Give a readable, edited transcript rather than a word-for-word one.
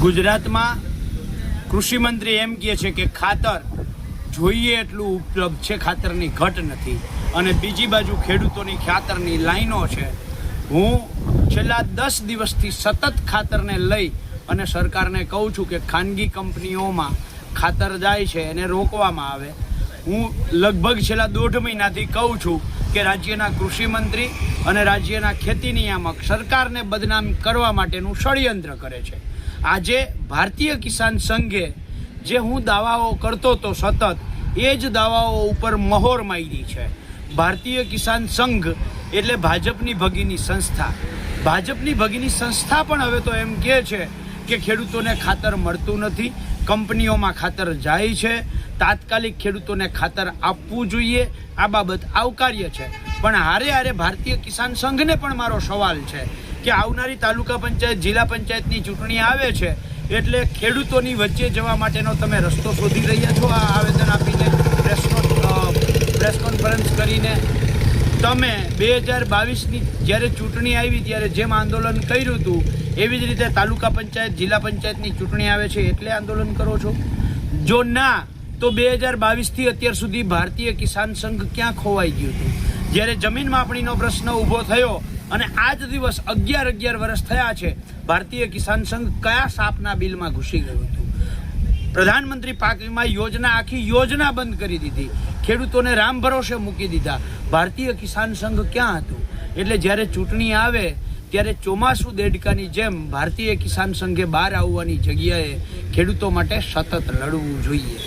ગુજરાતમાં કૃષિ મંત્રી એમ કહે છે કે ખાતર જોઈએ એટલું ઉપલબ્ધ છે, ખાતરની ઘટ નથી, અને બીજી બાજુ ખેડૂતોની ખાતરની લાઈનો છે. હું છેલ્લા 10 દિવસથી સતત ખાતરને લઈ અને સરકારને કહું છું કે ખાનગી કંપનીઓમાં ખાતર જાય છે એને રોકવામાં આવે. હું લગભગ છેલ્લા 1.5 મહિનાથી કહું છું કે રાજ્યના કૃષિ મંત્રી અને રાજ્યના ખેતી નિયામક સરકારને બદનામ કરવા માટેનું ષડયંત્ર કરે છે. આજે ભારતીય કિસાન સંઘે જે હું દાવાઓ કરતો હતો સતત એ જ દાવાઓ ઉપર મહોર મારી છે. ભારતીય કિસાન સંઘ એટલે ભાજપની ભગીની સંસ્થા. ભાજપની ભગીની સંસ્થા પણ હવે તો એમ કહે છે કે ખેડૂતોને ખાતર મળતું નથી, કંપનીઓમાં ખાતર જાય છે, તાત્કાલિક ખેડૂતોને ખાતર આપવું જોઈએ. આ બાબત આવકાર્ય છે, પણ હારે હારે ભારતીય કિસાન સંઘને પણ મારો સવાલ છે કે આવનારી તાલુકા પંચાયત, જિલ્લા પંચાયતની ચૂંટણી આવે છે એટલે ખેડૂતોની વચ્ચે જવા માટેનો તમે રસ્તો શોધી રહ્યા છો. આ આવેદન આપીને પ્રેસ કોન્ફરન્સ કરીને તમે 2022ની જ્યારે ચૂંટણી આવી ત્યારે જેમ આંદોલન કર્યું હતું એવી જ રીતે તાલુકા પંચાયત, જિલ્લા પંચાયતની ચૂંટણી આવે છે એટલે આંદોલન કરો છો? જો ના તો 2022થી અત્યાર સુધી ભારતીય કિસાન સંઘ ક્યાં ખોવાઈ ગયું હતું? જ્યારે જમીન માપણીનો પ્રશ્ન ઊભો થયો અને આજ દિવસ 11 વર્ષ થયા છે, ભારતીય કિસાન સંઘ કયા સાપના બિલમાં ઘૂસી ગયું હતું? પ્રધાનમંત્રી પાક વીમા યોજના, આખી યોજના બંધ કરી દીધી, ખેડૂતોને રામ ભરોસે મૂકી દીધા. ભારતીય કિસાન સંઘ ક્યાં હતું? એટલે જ્યારે ચૂંટણી આવે ત્યારે ચોમાસું દેડકાની જેમ ભારતીય કિસાન સંઘે બહાર આવવાની જગ્યાએ ખેડૂતો માટે સતત લડવું જોઈએ.